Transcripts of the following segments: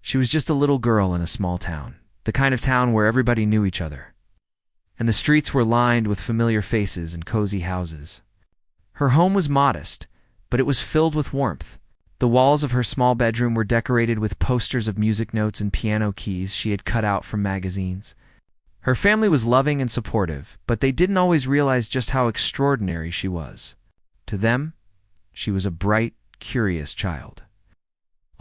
She was just a little girl in a small town, the kind of town where everybody knew each other. And the streets were lined with familiar faces and cozy houses. Her home was modest, but it was filled with warmth. The walls of her small bedroom were decorated with posters of music notes and piano keys she had cut out from magazines. Her family was loving and supportive, but they didn't always realize just how extraordinary she was. To them, she was a bright, curious child,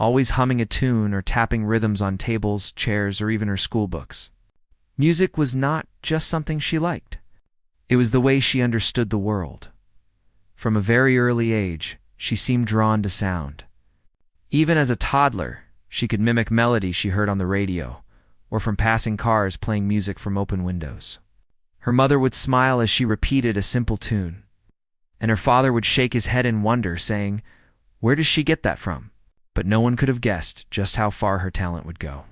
always humming a tune or tapping rhythms on tables, chairs, or even her school books. Music was not just something she liked. It was the way she understood the world. From a very early age, she seemed drawn to sound. Even as a toddler, she could mimic melodies she heard on the radio, or from passing cars playing music from open windows. Her mother would smile as she repeated a simple tune, and her father would shake his head in wonder, saying, "Where does she get that from?" But no one could have guessed just how far her talent would go.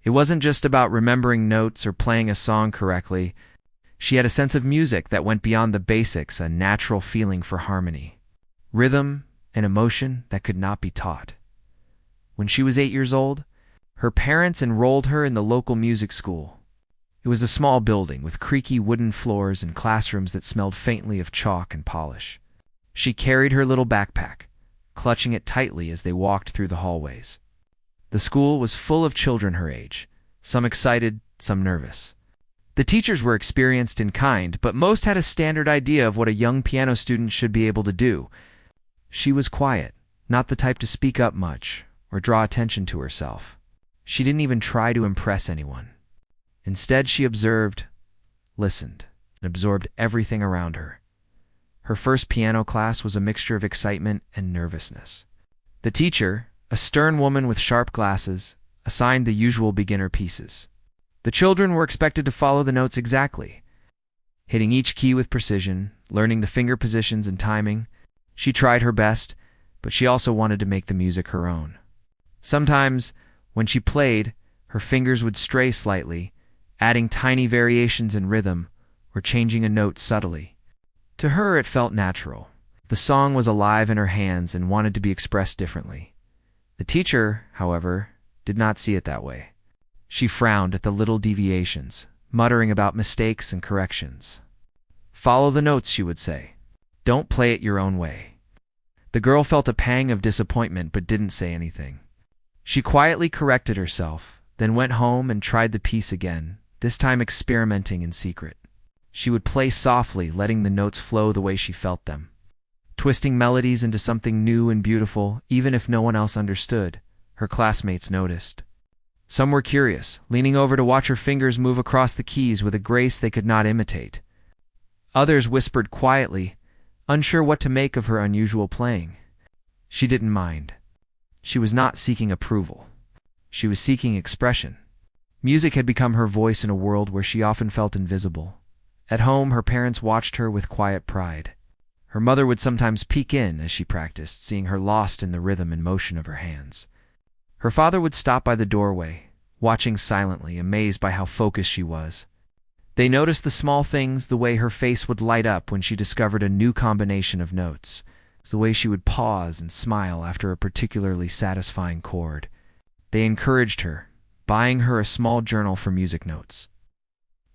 It wasn't just about remembering notes or playing a song correctly. She had a sense of music that went beyond the basics, a natural feeling for harmony, rhythm, and emotion that could not be taught. When she was 8 years old, her parents enrolled her in the local music school. It was a small building with creaky wooden floors and classrooms that smelled faintly of chalk and polish. She carried her little backpack, clutching it tightly as they walked through the hallways. The school was full of children her age, some excited, some nervous. The teachers were experienced and kind, but most had a standard idea of what a young piano student should be able to do. She was quiet, not the type to speak up much or draw attention to herself. She didn't even try to impress anyone. Instead, she observed, listened, and absorbed everything around her. Her first piano class was a mixture of excitement and nervousness. The teacher, a stern woman with sharp glasses, assigned the usual beginner pieces. The children were expected to follow the notes exactly, hitting each key with precision, learning the finger positions and timing. She tried her best, but she also wanted to make the music her own. Sometimes, when she played, her fingers would stray slightly, adding tiny variations in rhythm or changing a note subtly. To her, it felt natural. The song was alive in her hands and wanted to be expressed differently. The teacher, however, did not see it that way. She frowned at the little deviations, muttering about mistakes and corrections. "Follow the notes," she would say. "Don't play it your own way." The girl felt a pang of disappointment but didn't say anything. She quietly corrected herself, then went home and tried the piece again, this time experimenting in secret. She would play softly, letting the notes flow the way she felt them, twisting melodies into something new and beautiful, even if no one else understood. Her classmates noticed. Some were curious, leaning over to watch her fingers move across the keys with a grace they could not imitate. Others whispered quietly, unsure what to make of her unusual playing. She didn't mind. She was not seeking approval. She was seeking expression. Music had become her voice in a world where she often felt invisible. At home, her parents watched her with quiet pride. Her mother would sometimes peek in as she practiced, seeing her lost in the rhythm and motion of her hands. Her father would stop by the doorway, watching silently, amazed by how focused she was. They noticed the small things, the way her face would light up when she discovered a new combination of notes, the way she would pause and smile after a particularly satisfying chord. They encouraged her, buying her a small journal for music notes,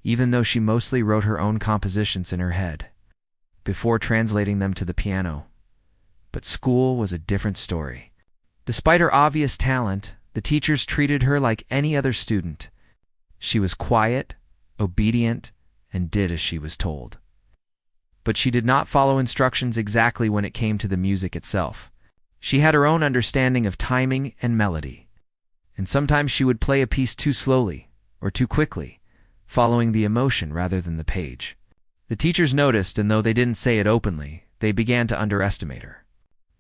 even though she mostly wrote her own compositions in her head, before translating them to the piano. But school was a different story. Despite her obvious talent, the teachers treated her like any other student. She was quiet, obedient, and did as she was told. But she did not follow instructions exactly when it came to the music itself. She had her own understanding of timing and melody, and sometimes she would play a piece too slowly or too quickly, following the emotion rather than the page. The teachers noticed, and though they didn't say it openly, they began to underestimate her.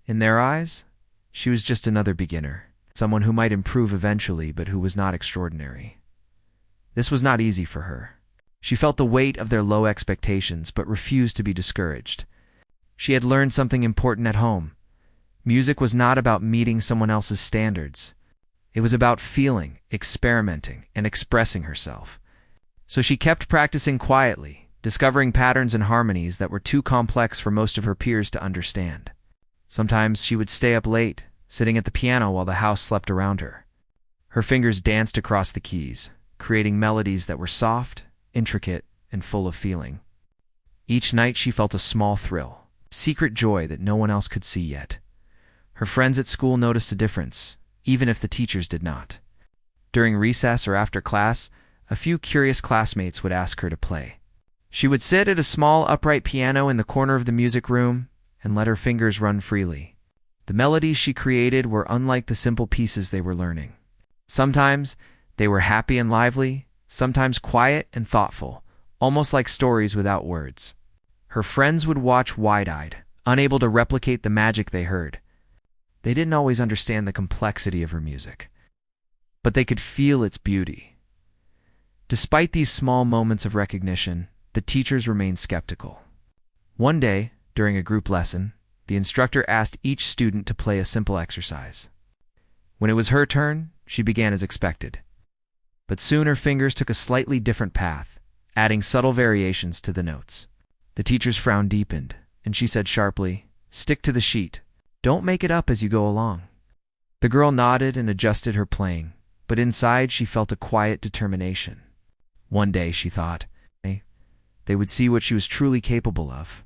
In their eyes, she was just another beginner, someone who might improve eventually but who was not extraordinary. This was not easy for her. She felt the weight of their low expectations but refused to be discouraged. She had learned something important at home. Music was not about meeting someone else's standards. It was about feeling, experimenting, and expressing herself. So she kept practicing quietly, discovering patterns and harmonies that were too complex for most of her peers to understand. Sometimes she would stay up late, sitting at the piano while the house slept around her. Her fingers danced across the keys, creating melodies that were soft, intricate, and full of feeling. Each night she felt a small thrill, secret joy that no one else could see yet. Her friends at school noticed a difference, even if the teachers did not. During recess or after class, a few curious classmates would ask her to play. She would sit at a small upright piano in the corner of the music room and let her fingers run freely. The melodies she created were unlike the simple pieces they were learning. Sometimes they were happy and lively, sometimes quiet and thoughtful, almost like stories without words. Her friends would watch wide-eyed, unable to replicate the magic they heard. They didn't always understand the complexity of her music, but they could feel its beauty. Despite these small moments of recognition, the teachers remained skeptical. One day, during a group lesson, the instructor asked each student to play a simple exercise. When it was her turn, she began as expected. But soon her fingers took a slightly different path, adding subtle variations to the notes. The teacher's frown deepened, and she said sharply, "Stick to the sheet. Don't make it up as you go along." The girl nodded and adjusted her playing, but inside she felt a quiet determination. One day, she thought, they would see what she was truly capable of.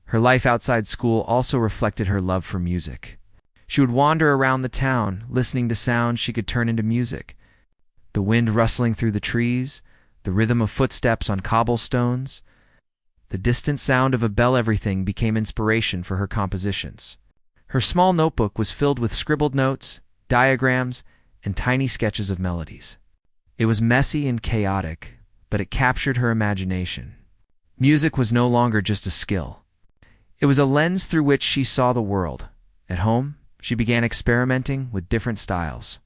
Her life outside school also reflected her love for music. She would wander around the town, listening to sounds she could turn into music. The wind rustling through the trees, the rhythm of footsteps on cobblestones, the distant sound of a bell, everything became inspiration for her compositions. Her small notebook was filled with scribbled notes, diagrams, and tiny sketches of melodies. It was messy and chaotic, but it captured her imagination. Music was no longer just a skill. It was a lens through which she saw the world. At home, she began experimenting with different styles.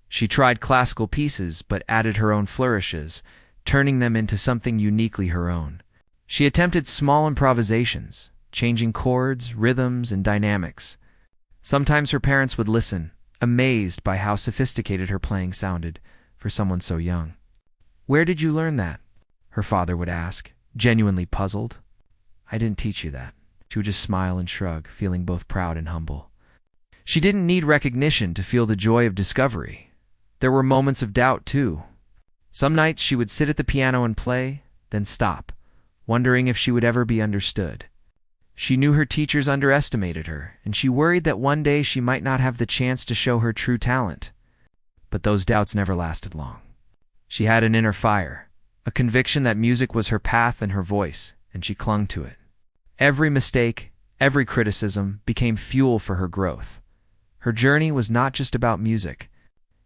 She tried classical pieces but added her own flourishes, turning them into something uniquely her own. She attempted small improvisations, changing chords, rhythms, and dynamics. Sometimes her parents would listen, amazed by how sophisticated her playing sounded for someone so young. "Where did you learn that?" her father would ask, genuinely puzzled. "I didn't teach you that." She would just smile and shrug, feeling both proud and humble. She didn't need recognition to feel the joy of discovery. There were moments of doubt, too. Some nights she would sit at the piano and play, then stop, wondering if she would ever be understood. She knew her teachers underestimated her, and she worried that one day she might not have the chance to show her true talent. But those doubts never lasted long. She had an inner fire, a conviction that music was her path and her voice, and she clung to it. Every mistake, every criticism became fuel for her growth. Her journey was not just about music.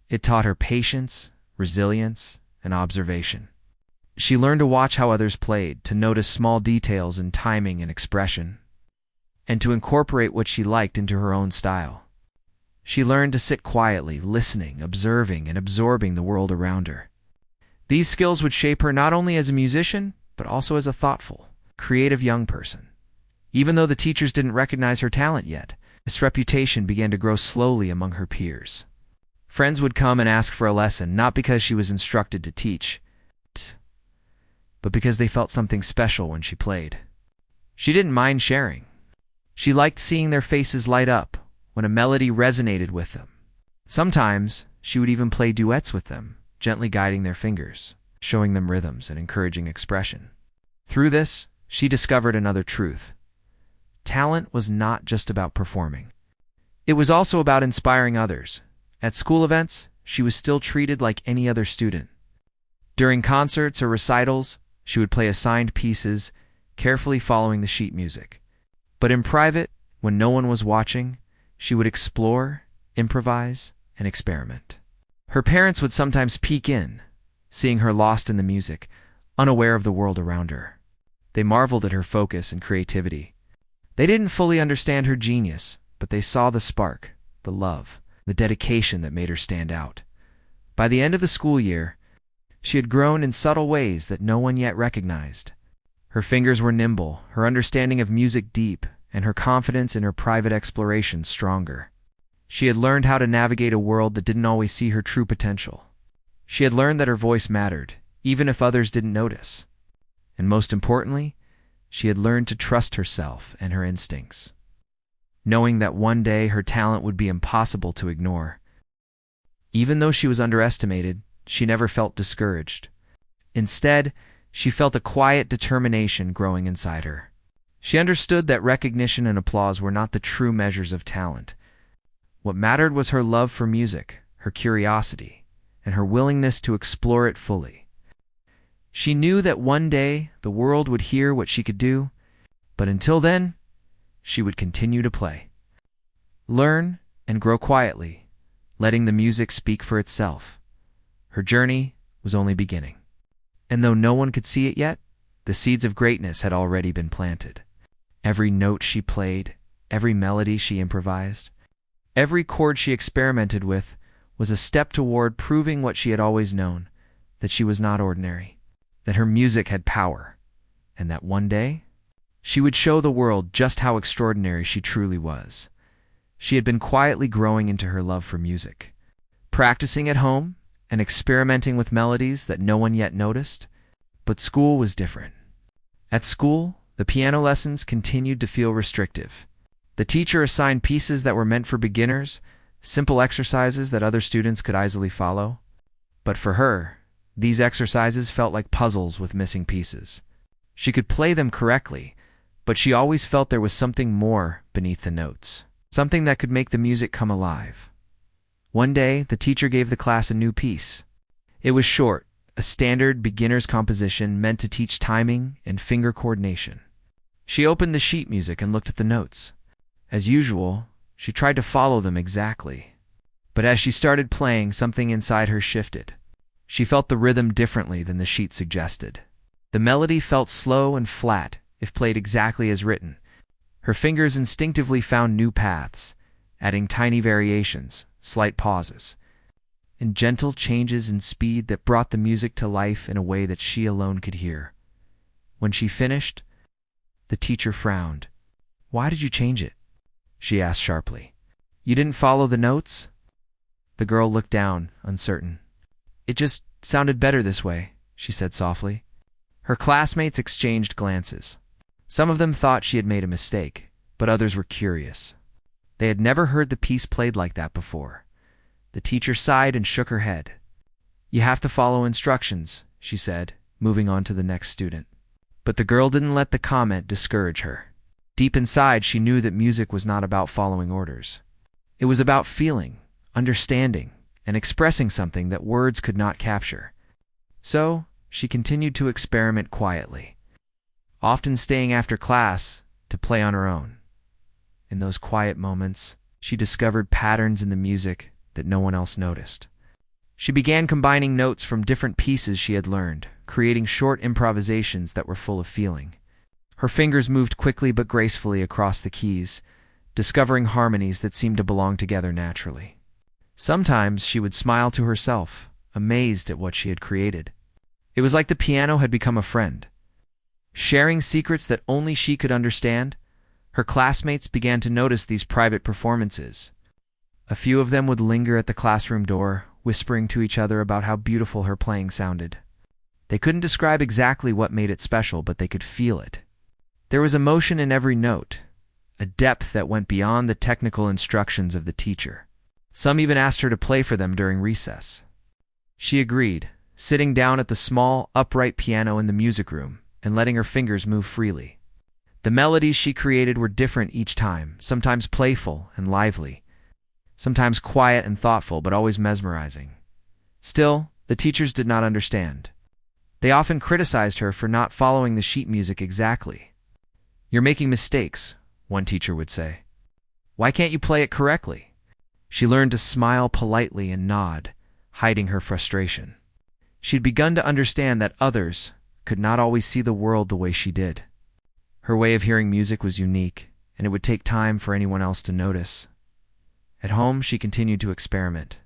It taught her patience, resilience, and observation. She learned to watch how others played, to notice small details in timing and expression, and to incorporate what she liked into her own style. She learned to sit quietly, listening, observing, and absorbing the world around her. These skills would shape her not only as a musician, but also as a thoughtful, creative young person. Even though the teachers didn't recognize her talent yet, this reputation began to grow slowly among her peers. Friends would come and ask for a lesson, not because she was instructed to teach, but because they felt something special when she played. She didn't mind sharing. She liked seeing their faces light up when a melody resonated with them. Sometimes she would even play duets with them, gently guiding their fingers, showing them rhythms and encouraging expression. Through this, she discovered another truth. Talent was not just about performing. It was also about inspiring others. At school events, she was still treated like any other student. During concerts or recitals, she would play assigned pieces, carefully following the sheet music. But in private, when no one was watching, she would explore, improvise, and experiment. Her parents would sometimes peek in, seeing her lost in the music, unaware of the world around her. They marveled at her focus and creativity. They didn't fully understand her genius, but they saw the spark, the love, the dedication that made her stand out. By the end of the school year, she had grown in subtle ways that no one yet recognized. Her fingers were nimble, her understanding of music deep, and her confidence in her private exploration stronger. She had learned how to navigate a world that didn't always see her true potential. She had learned that her voice mattered, even if others didn't notice. And most importantly, she had learned to trust herself and her instincts, knowing that one day her talent would be impossible to ignore. Even though she was underestimated, she never felt discouraged. Instead, she felt a quiet determination growing inside her. She understood that recognition and applause were not the true measures of talent. What mattered was her love for music, her curiosity, and her willingness to explore it fully. She knew that one day the world would hear what she could do, but until then, she would continue to play, learn, and grow quietly, letting the music speak for itself. Her journey was only beginning. And though no one could see it yet, the seeds of greatness had already been planted. Every note she played, every melody she improvised, every chord she experimented with was a step toward proving what she had always known, that she was not ordinary, that her music had power, and that one day she would show the world just how extraordinary she truly was. She had been quietly growing into her love for music, practicing at home and experimenting with melodies that no one yet noticed. But school was different. At school, the piano lessons continued to feel restrictive. The teacher assigned pieces that were meant for beginners, simple exercises that other students could easily follow. But for her, these exercises felt like puzzles with missing pieces. She could play them correctly, but she always felt there was something more beneath the notes, something that could make the music come alive. One day, the teacher gave the class a new piece. It was short, a standard beginner's composition meant to teach timing and finger coordination. She opened the sheet music and looked at the notes. As usual, she tried to follow them exactly. But as she started playing, something inside her shifted. She felt the rhythm differently than the sheet suggested. The melody felt slow and flat, if played exactly as written. Her fingers instinctively found new paths, adding tiny variations, slight pauses, and gentle changes in speed that brought the music to life in a way that she alone could hear. When she finished, the teacher frowned. "Why did you change it?" she asked sharply. "You didn't follow the notes?" The girl looked down, uncertain. "It just sounded better this way," she said softly. Her classmates exchanged glances. Some of them thought she had made a mistake, but others were curious. They had never heard the piece played like that before. The teacher sighed and shook her head. "You have to follow instructions," she said, moving on to the next student. But the girl didn't let the comment discourage her. Deep inside, she knew that music was not about following orders. It was about feeling, understanding, and expressing something that words could not capture. So, she continued to experiment quietly, often staying after class to play on her own. In those quiet moments, she discovered patterns in the music that no one else noticed. She began combining notes from different pieces she had learned, creating short improvisations that were full of feeling. Her fingers moved quickly but gracefully across the keys, discovering harmonies that seemed to belong together naturally. Sometimes she would smile to herself, amazed at what she had created. It was like the piano had become a friend. Sharing secrets that only she could understand, her classmates began to notice these private performances. A few of them would linger at the classroom door, whispering to each other about how beautiful her playing sounded. They couldn't describe exactly what made it special, but they could feel it. There was emotion in every note, a depth that went beyond the technical instructions of the teacher. Some even asked her to play for them during recess. She agreed, sitting down at the small, upright piano in the music room and letting her fingers move freely. The melodies she created were different each time, sometimes playful and lively, sometimes quiet and thoughtful, but always mesmerizing. Still, the teachers did not understand. They often criticized her for not following the sheet music exactly. "You're making mistakes," one teacher would say. "Why can't you play it correctly?" She learned to smile politely and nod, hiding her frustration. She'd begun to understand that others could not always see the world the way she did. Her way of hearing music was unique, and it would take time for anyone else to notice. At home, she continued to experiment.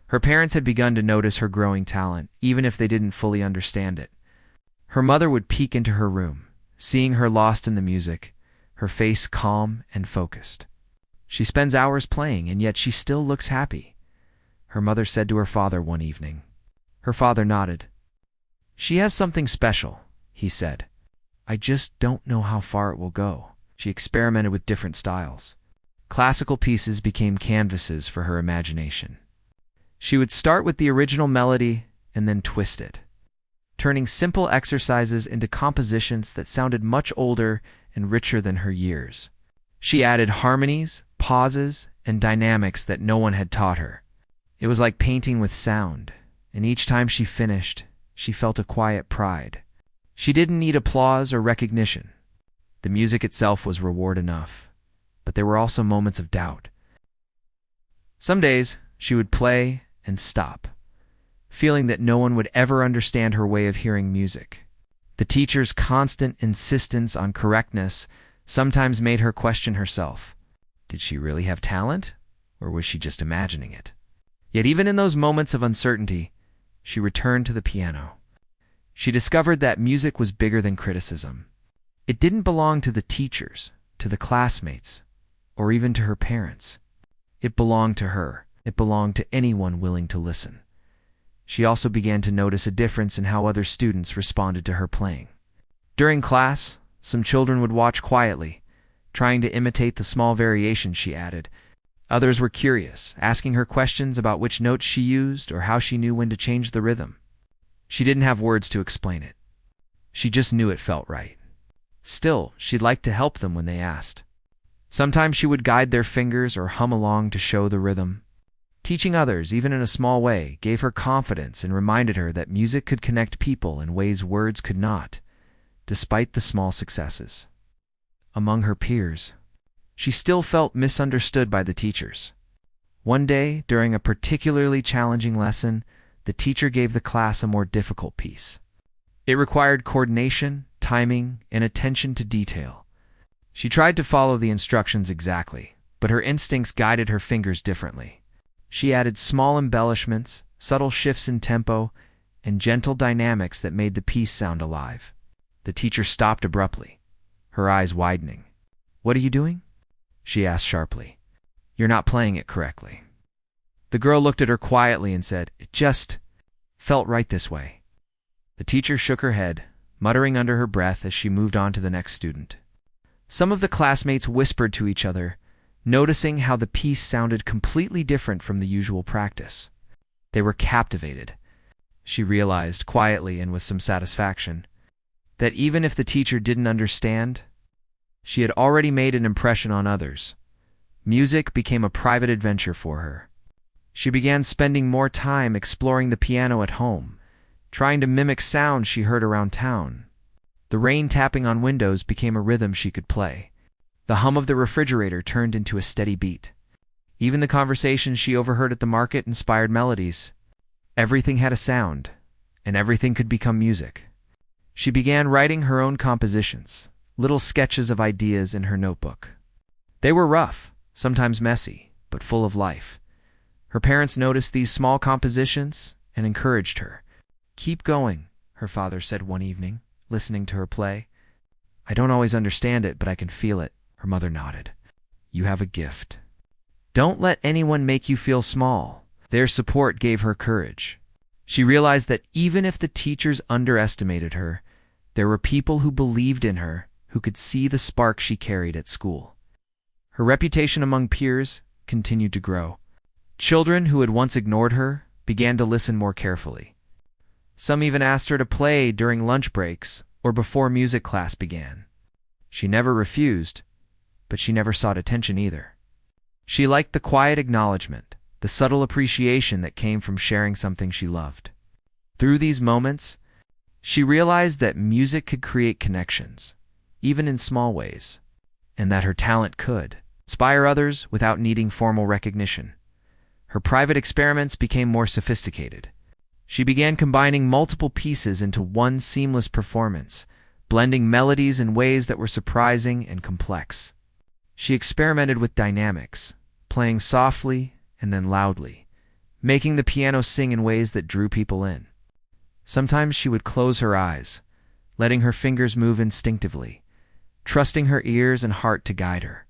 Her parents had begun to notice her growing talent, even if they didn't fully understand it. Her mother would peek into her room, seeing her lost in the music, her face calm and focused. "She spends hours playing, and yet she still looks happy," her mother said to her father one evening. Her father nodded. "She has something special," he said. "I just don't know how far it will go." She experimented with different styles. Classical pieces became canvases for her imagination. She would start with the original melody and then twist it, turning simple exercises into compositions that sounded much older and richer than her years. She added harmonies, pauses, and dynamics that no one had taught her. It was like painting with sound, and each time she finished, she felt a quiet pride. She didn't need applause or recognition. The music itself was reward enough, but there were also moments of doubt. Some days, she would play and stop, feeling that no one would ever understand her way of hearing music. The teacher's constant insistence on correctness sometimes made her question herself. Did she really have talent, or was she just imagining it? Yet even in those moments of uncertainty, she returned to the piano. She discovered that music was bigger than criticism. It didn't belong to the teachers, to the classmates, or even to her parents. It belonged to her. It belonged to anyone willing to listen. She also began to notice a difference in how other students responded to her playing. During class, some children would watch quietly, trying to imitate the small variations she added. Others were curious, asking her questions about which notes she used or how she knew when to change the rhythm. She didn't have words to explain it. She just knew it felt right. Still, she'd like to help them when they asked. Sometimes she would guide their fingers or hum along to show the rhythm. Teaching others, even in a small way, gave her confidence and reminded her that music could connect people in ways words could not, despite the small successes. Among her peers, she still felt misunderstood by the teachers. One day, during a particularly challenging lesson, the teacher gave the class a more difficult piece. It required coordination, timing, and attention to detail. She tried to follow the instructions exactly, but her instincts guided her fingers differently. She added small embellishments, subtle shifts in tempo, and gentle dynamics that made the piece sound alive. The teacher stopped abruptly, her eyes widening. "What are you doing?" she asked sharply. "You're not playing it correctly." The girl looked at her quietly and said, "It just felt right this way." The teacher shook her head, muttering under her breath as she moved on to the next student. Some of the classmates whispered to each other, noticing how the piece sounded completely different from the usual practice. They were captivated. She realized, quietly and with some satisfaction, that even if the teacher didn't understand, she had already made an impression on others. Music became a private adventure for her. She began spending more time exploring the piano at home, trying to mimic sounds she heard around town. The rain tapping on windows became a rhythm she could play. The hum of the refrigerator turned into a steady beat. Even the conversations she overheard at the market inspired melodies. Everything had a sound, and everything could become music. She began writing her own compositions, little sketches of ideas in her notebook. They were rough, sometimes messy, but full of life. Her parents noticed these small compositions and encouraged her. "Keep going," her father said one evening, listening to her play. "I don't always understand it, but I can feel it." Her mother nodded. "You have a gift. Don't let anyone make you feel small." Their support gave her courage. She realized that even if the teachers underestimated her, there were people who believed in her, who could see the spark she carried at school. Her reputation among peers continued to grow. Children who had once ignored her began to listen more carefully. Some even asked her to play during lunch breaks or before music class began. She never refused, but she never sought attention either. She liked the quiet acknowledgement, the subtle appreciation that came from sharing something she loved. Through these moments, she realized that music could create connections, even in small ways, and that her talent could inspire others without needing formal recognition. Her private experiments became more sophisticated. She began combining multiple pieces into one seamless performance, blending melodies in ways that were surprising and complex. She experimented with dynamics, playing softly and then loudly, making the piano sing in ways that drew people in. Sometimes she would close her eyes, letting her fingers move instinctively, trusting her ears and heart to guide her.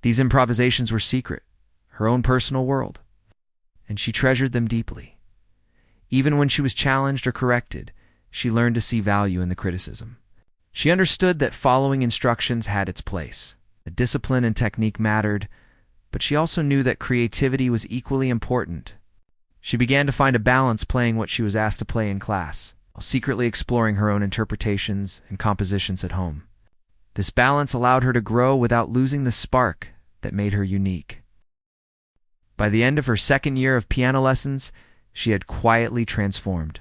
These improvisations were secret, her own personal world, and she treasured them deeply. Even when she was challenged or corrected, she learned to see value in the criticism. She understood that following instructions had its place. The discipline and technique mattered, but she also knew that creativity was equally important. She began to find a balance playing what she was asked to play in class, while secretly exploring her own interpretations and compositions at home. This balance allowed her to grow without losing the spark that made her unique. By the end of her second year of piano lessons, she had quietly transformed.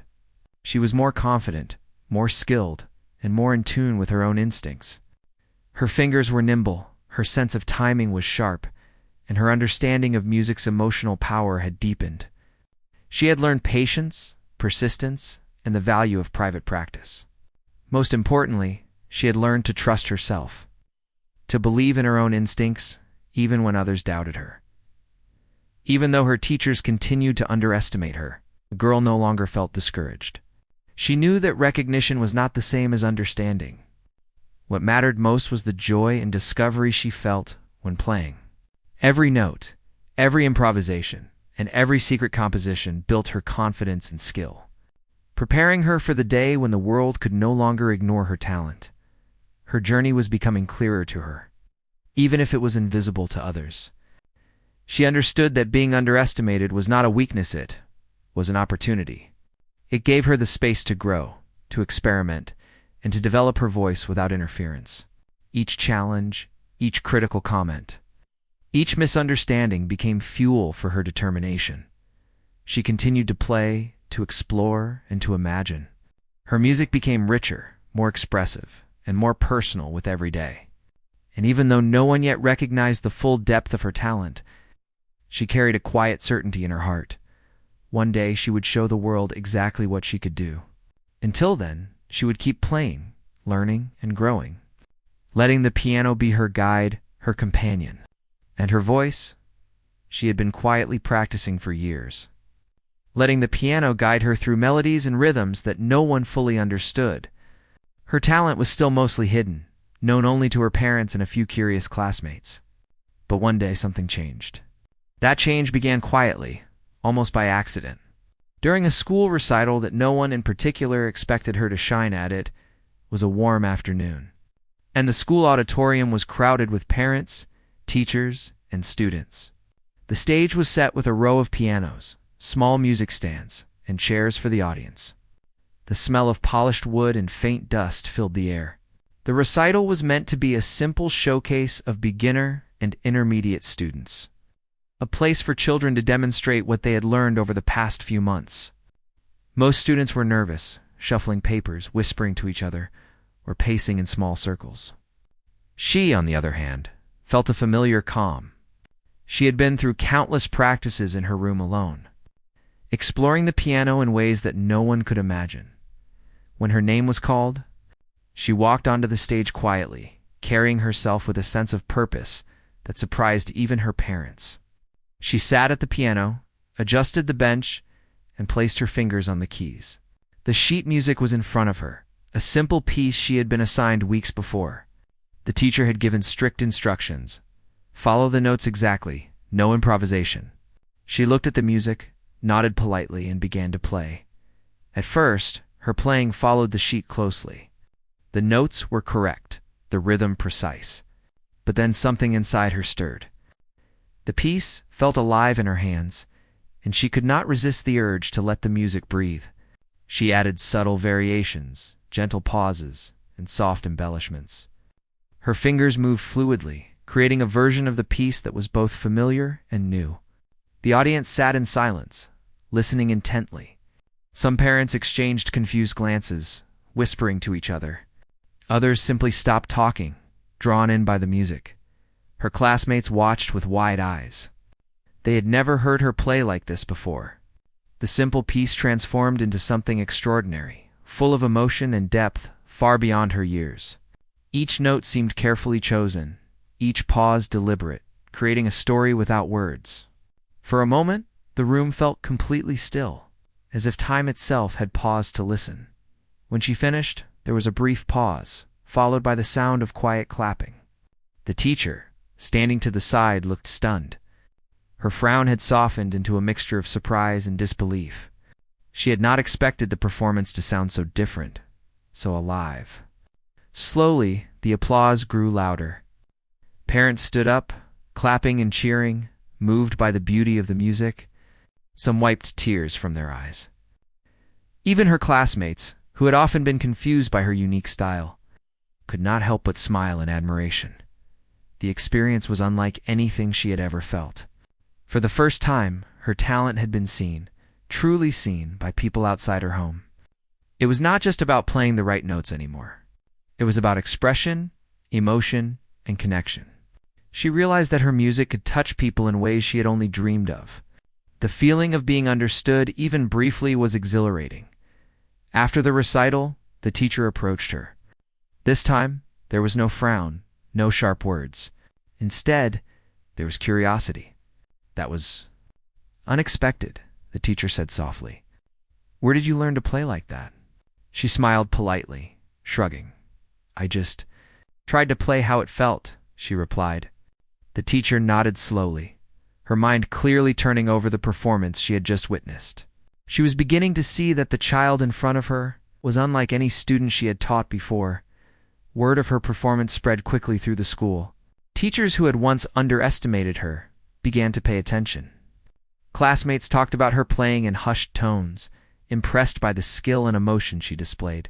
She was more confident, more skilled, and more in tune with her own instincts. Her fingers were nimble, her sense of timing was sharp, and her understanding of music's emotional power had deepened. She had learned patience, persistence, and the value of private practice. Most importantly, she had learned to trust herself, to believe in her own instincts, even when others doubted her. Even though her teachers continued to underestimate her, the girl no longer felt discouraged. She knew that recognition was not the same as understanding. What mattered most was the joy and discovery she felt when playing. Every note, every improvisation, and every secret composition built her confidence and skill, preparing her for the day when the world could no longer ignore her talent. Her journey was becoming clearer to her, even if it was invisible to others. She understood that being underestimated was not a weakness, it was an opportunity. It gave her the space to grow, to experiment, and to develop her voice without interference. Each challenge, each critical comment, each misunderstanding became fuel for her determination. She continued to play, to explore, and to imagine. Her music became richer, more expressive, and more personal with every day. And even though no one yet recognized the full depth of her talent, she carried a quiet certainty in her heart. One day she would show the world exactly what she could do. Until then, she would keep playing, learning, and growing, letting the piano be her guide, her companion. And her voice? She had been quietly practicing for years, letting the piano guide her through melodies and rhythms that no one fully understood. Her talent was still mostly hidden, known only to her parents and a few curious classmates. But one day something changed. That change began quietly, almost by accident. During a school recital that no one in particular expected her to shine at, it was a warm afternoon, and the school auditorium was crowded with parents, teachers, and students. The stage was set with a row of pianos, small music stands, and chairs for the audience. The smell of polished wood and faint dust filled the air. The recital was meant to be a simple showcase of beginner and intermediate students, a place for children to demonstrate what they had learned over the past few months. Most students were nervous, shuffling papers, whispering to each other, or pacing in small circles. She, on the other hand, felt a familiar calm. She had been through countless practices in her room alone, exploring the piano in ways that no one could imagine. When her name was called, she walked onto the stage quietly, carrying herself with a sense of purpose that surprised even her parents. She sat at the piano, adjusted the bench, and placed her fingers on the keys. The sheet music was in front of her, a simple piece she had been assigned weeks before. The teacher had given strict instructions. Follow the notes exactly, no improvisation. She looked at the music, nodded politely, and began to play. At first, her playing followed the sheet closely. The notes were correct, the rhythm precise. But then something inside her stirred. The piece felt alive in her hands, and she could not resist the urge to let the music breathe. She added subtle variations, gentle pauses, and soft embellishments. Her fingers moved fluidly, creating a version of the piece that was both familiar and new. The audience sat in silence, listening intently. Some parents exchanged confused glances, whispering to each other. Others simply stopped talking, drawn in by the music. Her classmates watched with wide eyes. They had never heard her play like this before. The simple piece transformed into something extraordinary, full of emotion and depth far beyond her years. Each note seemed carefully chosen, each pause deliberate, creating a story without words. For a moment, the room felt completely still, as if time itself had paused to listen. When she finished, there was a brief pause, followed by the sound of quiet clapping. The teacher, standing to the side, looked stunned. Her frown had softened into a mixture of surprise and disbelief. She had not expected the performance to sound so different, so alive. Slowly, the applause grew louder. Parents stood up, clapping and cheering, moved by the beauty of the music. Some wiped tears from their eyes. Even her classmates, who had often been confused by her unique style, could not help but smile in admiration. The experience was unlike anything she had ever felt. For the first time, her talent had been seen, truly seen, by people outside her home. It was not just about playing the right notes anymore. It was about expression, emotion, and connection. She realized that her music could touch people in ways she had only dreamed of. The feeling of being understood, even briefly, was exhilarating. After the recital, the teacher approached her. This time, there was no frown, no sharp words. Instead, there was curiosity. That was unexpected, the teacher said softly. Where did you learn to play like that? She smiled politely, shrugging. I just tried to play how it felt, she replied. The teacher nodded slowly, her mind clearly turning over the performance she had just witnessed. She was beginning to see that the child in front of her was unlike any student she had taught before. Word of her performance spread quickly through the school. Teachers who had once underestimated her began to pay attention. Classmates talked about her playing in hushed tones, impressed by the skill and emotion she displayed.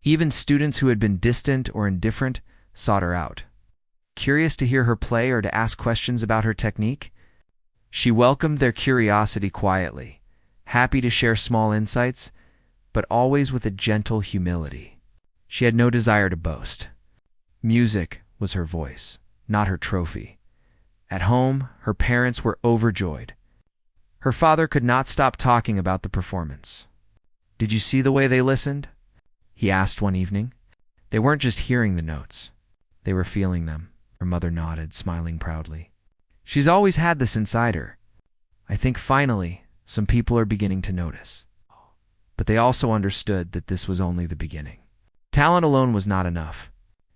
Even students who had been distant or indifferent sought her out. Curious to hear her play or to ask questions about her technique, she welcomed their curiosity quietly, happy to share small insights, but always with a gentle humility. She had no desire to boast. Music was her voice, not her trophy. At home, her parents were overjoyed. Her father could not stop talking about the performance. Did you see the way they listened? He asked one evening. They weren't just hearing the notes. They were feeling them. Her mother nodded, smiling proudly. She's always had this inside her. I think finally, some people are beginning to notice. But they also understood that this was only the beginning. Talent alone was not enough.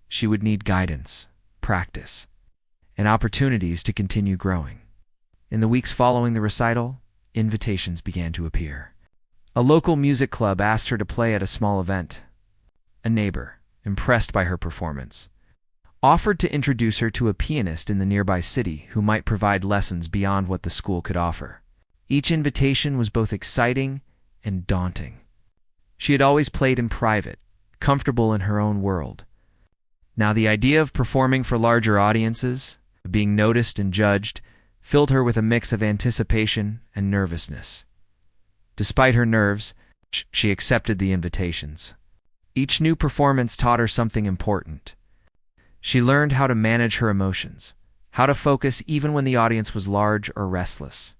She would need guidance, practice, and opportunities to continue growing. In the weeks following the recital, invitations began to appear. A local music club asked her to play at a small event. A neighbor, impressed by her performance, offered to introduce her to a pianist in the nearby city who might provide lessons beyond what the school could offer. Each invitation was both exciting and daunting. She had always played in private, comfortable in her own world. Now the idea of performing for larger audiences, of being noticed and judged, filled her with a mix of anticipation and nervousness. Despite her nerves, she accepted the invitations. Each new performance taught her something important. She learned how to manage her emotions, how to focus even when the audience was large or restless,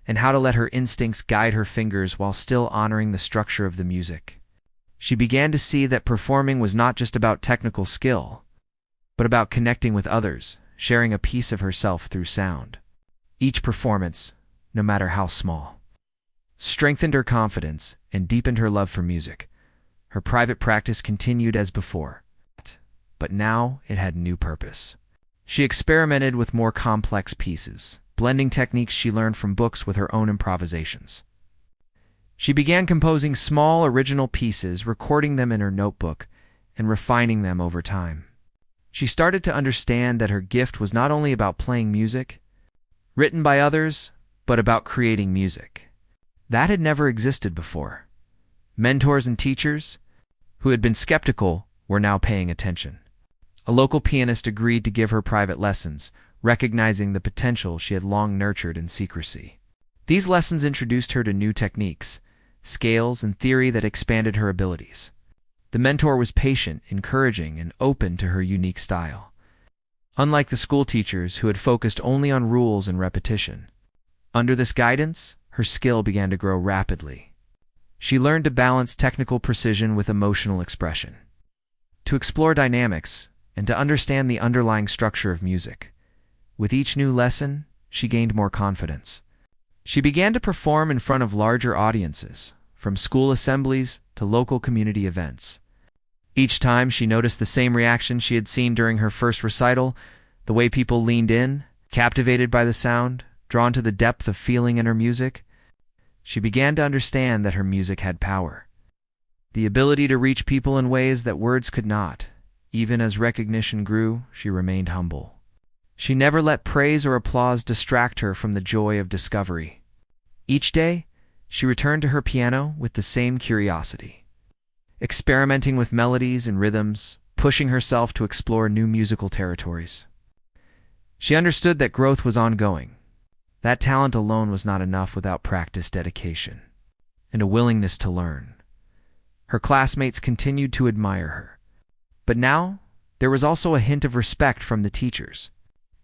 and how to let her instincts guide her fingers while still honoring the structure of the music. She began to see that performing was not just about technical skill, but about connecting with others, sharing a piece of herself through sound. Each performance, no matter how small, strengthened her confidence and deepened her love for music. Her private practice continued as before, but now it had new purpose. She experimented with more complex pieces, blending techniques she learned from books with her own improvisations. She began composing small original pieces, recording them in her notebook, and refining them over time. She started to understand that her gift was not only about playing music, written by others, but about creating music. That had never existed before. Mentors and teachers, who had been skeptical, were now paying attention. A local pianist agreed to give her private lessons, recognizing the potential she had long nurtured in secrecy. These lessons introduced her to new techniques, scales, and theory that expanded her abilities. The mentor was patient, encouraging, and open to her unique style. Unlike the school teachers who had focused only on rules and repetition, under this guidance, her skill began to grow rapidly. She learned to balance technical precision with emotional expression, to explore dynamics, and to understand the underlying structure of music. With each new lesson, she gained more confidence. She began to perform in front of larger audiences, from school assemblies to local community events. Each time she noticed the same reaction she had seen during her first recital, the way people leaned in, captivated by the sound, drawn to the depth of feeling in her music. She began to understand that her music had power, the ability to reach people in ways that words could not. Even as recognition grew, she remained humble. She never let praise or applause distract her from the joy of discovery. Each day, she returned to her piano with the same curiosity, experimenting with melodies and rhythms, pushing herself to explore new musical territories. She understood that growth was ongoing. That talent alone was not enough without practice, dedication, and a willingness to learn. Her classmates continued to admire her. But now, there was also a hint of respect from the teachers.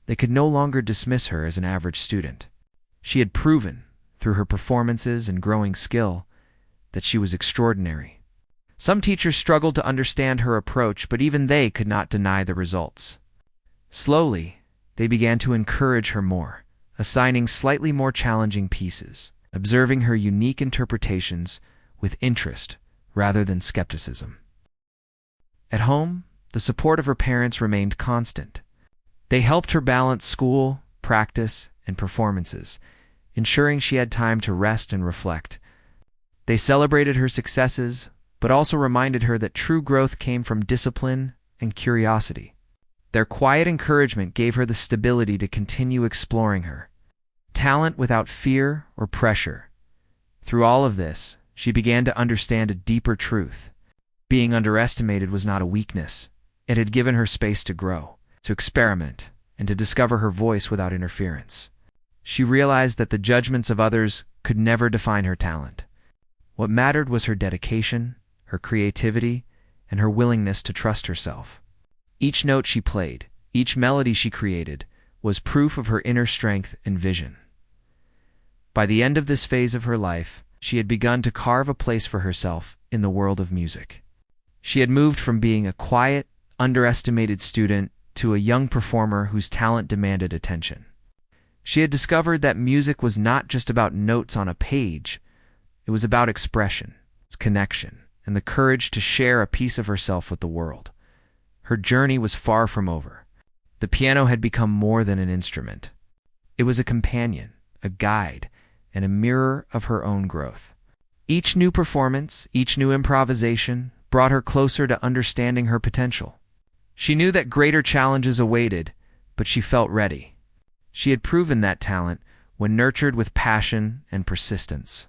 They could no longer dismiss her as an average student. She had proven, through her performances and growing skill, that she was extraordinary. Some teachers struggled to understand her approach, but even they could not deny the results. Slowly, they began to encourage her more, assigning slightly more challenging pieces, observing her unique interpretations with interest rather than skepticism. At home, the support of her parents remained constant. They helped her balance school, practice, and performances, ensuring she had time to rest and reflect. They celebrated her successes, but also reminded her that true growth came from discipline and curiosity. Their quiet encouragement gave her the stability to continue exploring her talent without fear or pressure. Through all of this, she began to understand a deeper truth. Being underestimated was not a weakness. It had given her space to grow, to experiment, and to discover her voice without interference. She realized that the judgments of others could never define her talent. What mattered was her dedication, her creativity, and her willingness to trust herself. Each note she played, each melody she created, was proof of her inner strength and vision. By the end of this phase of her life, she had begun to carve a place for herself in the world of music. She had moved from being a quiet, underestimated student to a young performer whose talent demanded attention. She had discovered that music was not just about notes on a page. It was about expression, connection, and the courage to share a piece of herself with the world. Her journey was far from over. The piano had become more than an instrument. It was a companion, a guide, and a mirror of her own growth. Each new performance, each new improvisation, brought her closer to understanding her potential. She knew that greater challenges awaited, but she felt ready. She had proven that talent, when nurtured with passion and persistence,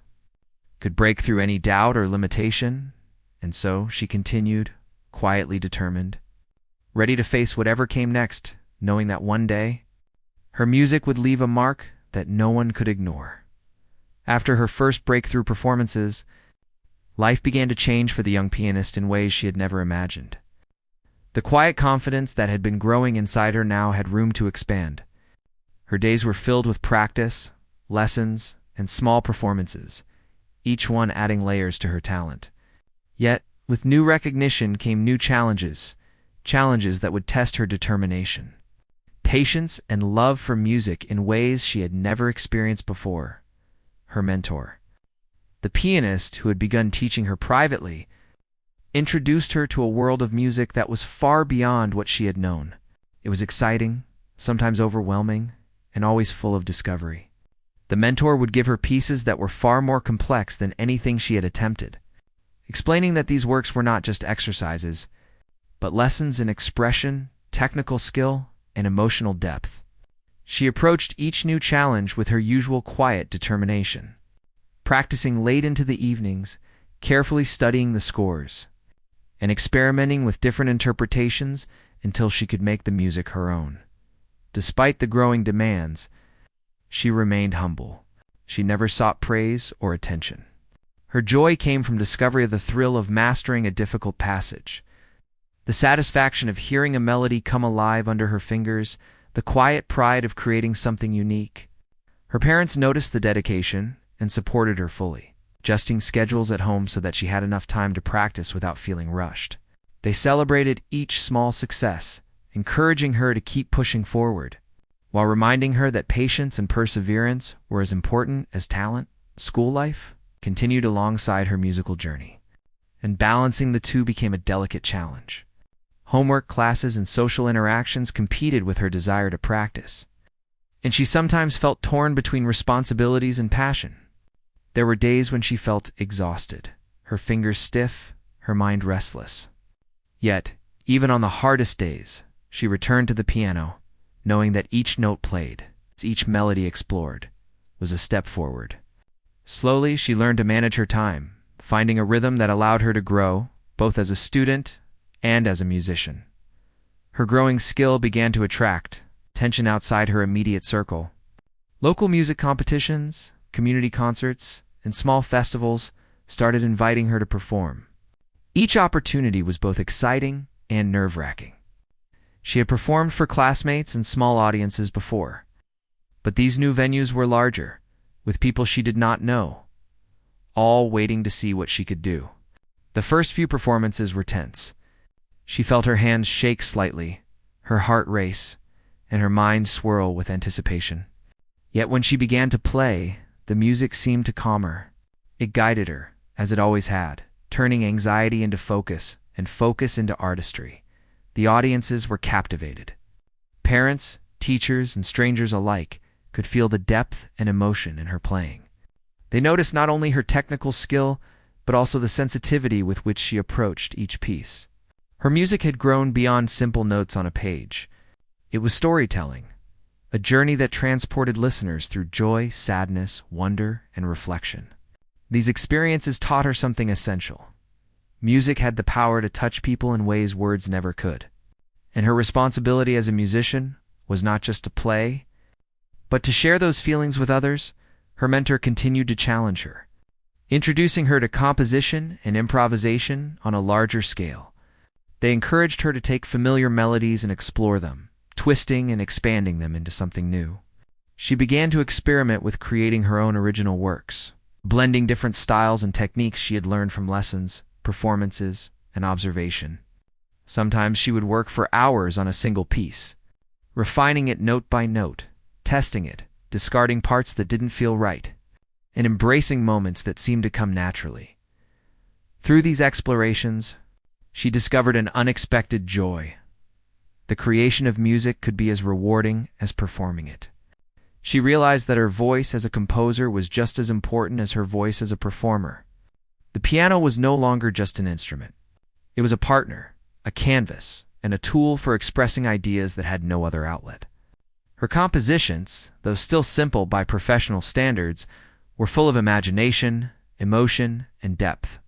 could break through any doubt or limitation, and so she continued, quietly determined, ready to face whatever came next, knowing that one day, her music would leave a mark that no one could ignore. After her first breakthrough performances, life began to change for the young pianist in ways she had never imagined. The quiet confidence that had been growing inside her now had room to expand. Her days were filled with practice, lessons, and small performances, each one adding layers to her talent. Yet, with new recognition came new challenges that would test her determination, patience, and love for music in ways she had never experienced before. Her mentor, the pianist who had begun teaching her privately, introduced her to a world of music that was far beyond what she had known. It was exciting, sometimes overwhelming, and always full of discovery. The mentor would give her pieces that were far more complex than anything she had attempted, explaining that these works were not just exercises, but lessons in expression, technical skill, and emotional depth. She approached each new challenge with her usual quiet determination, practicing late into the evenings, carefully studying the scores, and experimenting with different interpretations until she could make the music her own. Despite the growing demands, she remained humble. She never sought praise or attention. Her joy came from discovery of the thrill of mastering a difficult passage, the satisfaction of hearing a melody come alive under her fingers, the quiet pride of creating something unique. Her parents noticed the dedication and supported her fully, adjusting schedules at home so that she had enough time to practice without feeling rushed. They celebrated each small success, encouraging her to keep pushing forward, while reminding her that patience and perseverance were as important as talent. School life continued alongside her musical journey, and balancing the two became a delicate challenge. Homework, classes, and social interactions competed with her desire to practice, and she sometimes felt torn between responsibilities and passion. There were days when she felt exhausted, her fingers stiff, her mind restless. Yet, even on the hardest days, she returned to the piano, knowing that each note played, each melody explored, was a step forward. Slowly, she learned to manage her time, finding a rhythm that allowed her to grow, both as a student and as a musician. Her growing skill began to attract attention outside her immediate circle. Local music competitions, community concerts, and small festivals started inviting her to perform. Each opportunity was both exciting and nerve-wracking. She had performed for classmates and small audiences before, but these new venues were larger, with people she did not know, all waiting to see what she could do. The first few performances were tense. She felt her hands shake slightly, her heart race, and her mind swirl with anticipation. Yet when she began to play, the music seemed to calm her. It guided her, as it always had, turning anxiety into focus and focus into artistry. The audiences were captivated. Parents, teachers, and strangers alike could feel the depth and emotion in her playing. They noticed not only her technical skill, but also the sensitivity with which she approached each piece. Her music had grown beyond simple notes on a page. It was storytelling, a journey that transported listeners through joy, sadness, wonder, and reflection. These experiences taught her something essential. Music had the power to touch people in ways words never could. And her responsibility as a musician was not just to play, but to share those feelings with others. Her mentor continued to challenge her, introducing her to composition and improvisation on a larger scale. They encouraged her to take familiar melodies and explore them, twisting and expanding them into something new. She began to experiment with creating her own original works, blending different styles and techniques she had learned from lessons, performances, and observation. Sometimes she would work for hours on a single piece, refining it note by note, testing it, discarding parts that didn't feel right, and embracing moments that seemed to come naturally. Through these explorations, she discovered an unexpected joy. The creation of music could be as rewarding as performing it. She realized that her voice as a composer was just as important as her voice as a performer. The piano was no longer just an instrument. It was a partner, a canvas, and a tool for expressing ideas that had no other outlet. Her compositions, though still simple by professional standards, were full of imagination, emotion, and depth.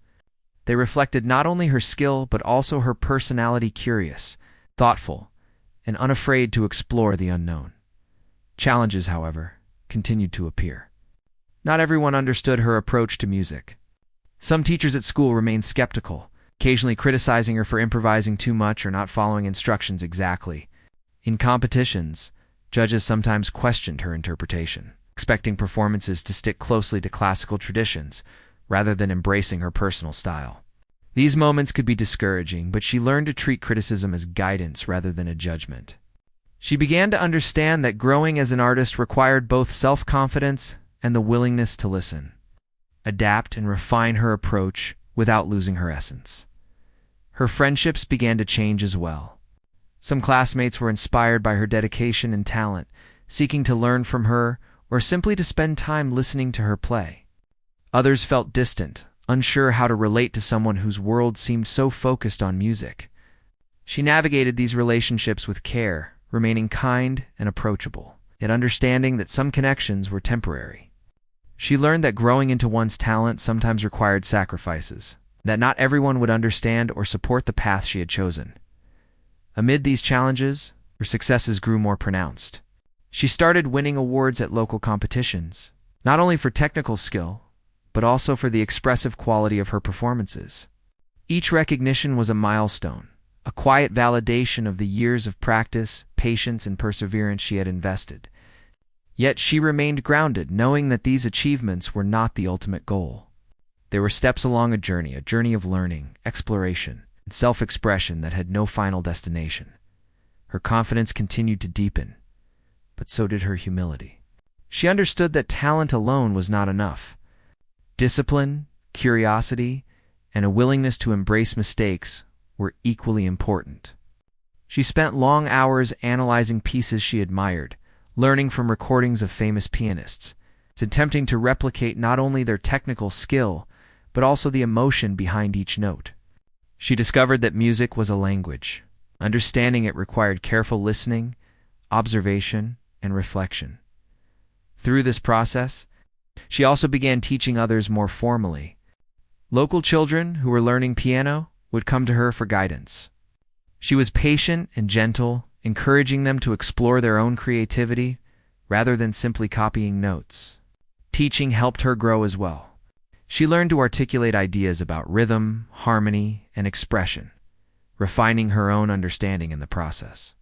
They reflected not only her skill but also her personality, curious, thoughtful, and unafraid to explore the unknown. Challenges, however, continued to appear. Not everyone understood her approach to music. Some teachers at school remained skeptical, occasionally criticizing her for improvising too much or not following instructions exactly. In competitions, judges sometimes questioned her interpretation, expecting performances to stick closely to classical traditions rather than embracing her personal style. These moments could be discouraging, but she learned to treat criticism as guidance rather than a judgment. She began to understand that growing as an artist required both self-confidence and the willingness to listen, adapt, and refine her approach without losing her essence. Her friendships began to change as well. Some classmates were inspired by her dedication and talent, seeking to learn from her or simply to spend time listening to her play. Others felt distant, unsure how to relate to someone whose world seemed so focused on music. She navigated these relationships with care, remaining kind and approachable, yet understanding that some connections were temporary. She learned that growing into one's talent sometimes required sacrifices, that not everyone would understand or support the path she had chosen. Amid these challenges, her successes grew more pronounced. She started winning awards at local competitions, not only for technical skill, but also for the expressive quality of her performances. Each recognition was a milestone, a quiet validation of the years of practice, patience, and perseverance she had invested. Yet she remained grounded, knowing that these achievements were not the ultimate goal. They were steps along a journey of learning, exploration, and self-expression that had no final destination. Her confidence continued to deepen, but so did her humility. She understood that talent alone was not enough. Discipline, curiosity, and a willingness to embrace mistakes were equally important. She spent long hours analyzing pieces she admired, learning from recordings of famous pianists, attempting to replicate not only their technical skill, but also the emotion behind each note. She discovered that music was a language. Understanding it required careful listening, observation, and reflection. Through this process, She also began teaching others more formally. Local children who were learning piano would come to her for guidance. She was patient and gentle, encouraging them to explore their own creativity rather than simply copying notes. Teaching helped her grow as well. She learned to articulate ideas about rhythm, harmony, and expression, refining her own understanding in the process.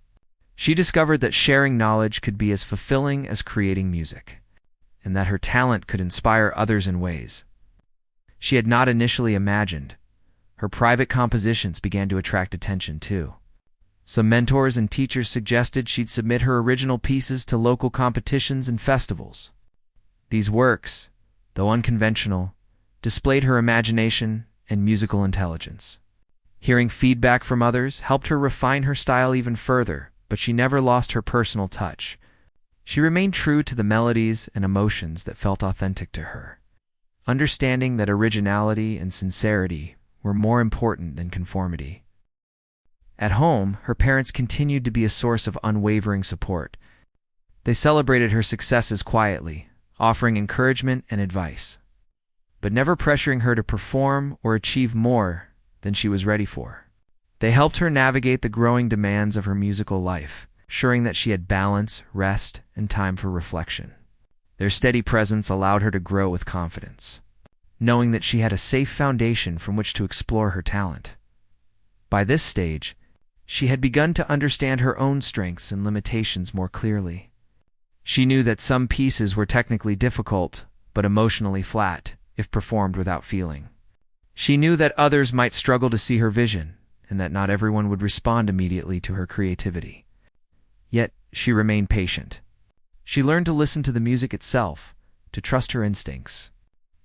She discovered that sharing knowledge could be as fulfilling as creating music, and that her talent could inspire others in ways she had not initially imagined. Her private compositions began to attract attention too. Some mentors and teachers suggested she'd submit her original pieces to local competitions and festivals. These works, though unconventional, displayed her imagination and musical intelligence. Hearing feedback from others helped her refine her style even further, but she never lost her personal touch. She remained true to the melodies and emotions that felt authentic to her, understanding that originality and sincerity were more important than conformity. At home, her parents continued to be a source of unwavering support. They celebrated her successes quietly, offering encouragement and advice, but never pressuring her to perform or achieve more than she was ready for. They helped her navigate the growing demands of her musical life, ensuring that she had balance, rest, and time for reflection. Their steady presence allowed her to grow with confidence, knowing that she had a safe foundation from which to explore her talent. By this stage, she had begun to understand her own strengths and limitations more clearly. She knew that some pieces were technically difficult, but emotionally flat, if performed without feeling. She knew that others might struggle to see her vision, and that not everyone would respond immediately to her creativity. Yet, she remained patient. She learned to listen to the music itself, to trust her instincts,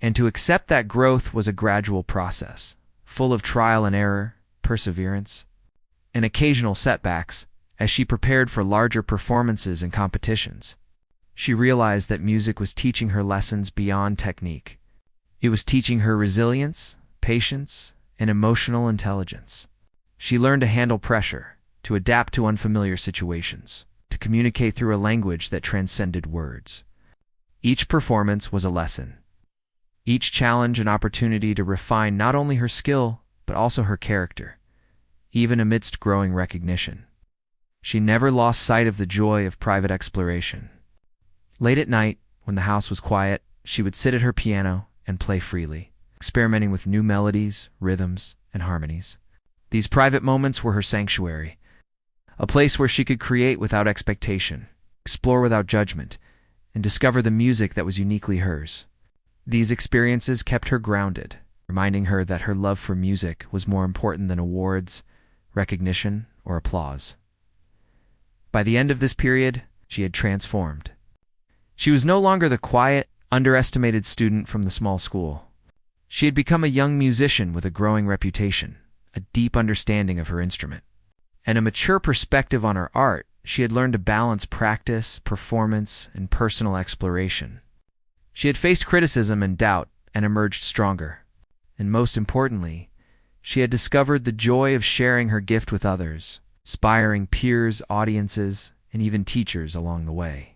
and to accept that growth was a gradual process, full of trial and error, perseverance, and occasional setbacks. As she prepared for larger performances and competitions, she realized that music was teaching her lessons beyond technique. It was teaching her resilience, patience, and emotional intelligence. She learned to handle pressure, to adapt to unfamiliar situations, to communicate through a language that transcended words. Each performance was a lesson, each challenge an opportunity to refine not only her skill, but also her character, even amidst growing recognition. She never lost sight of the joy of private exploration. Late at night, when the house was quiet, she would sit at her piano and play freely, experimenting with new melodies, rhythms, and harmonies. These private moments were her sanctuary, a place where she could create without expectation, explore without judgment, and discover the music that was uniquely hers. These experiences kept her grounded, reminding her that her love for music was more important than awards, recognition, or applause. By the end of this period, she had transformed. She was no longer the quiet, underestimated student from the small school. She had become a young musician with a growing reputation, a deep understanding of her instrument, and a mature perspective on her art. She had learned to balance practice, performance, and personal exploration. She had faced criticism and doubt and emerged stronger. And most importantly, she had discovered the joy of sharing her gift with others, inspiring peers, audiences, and even teachers along the way.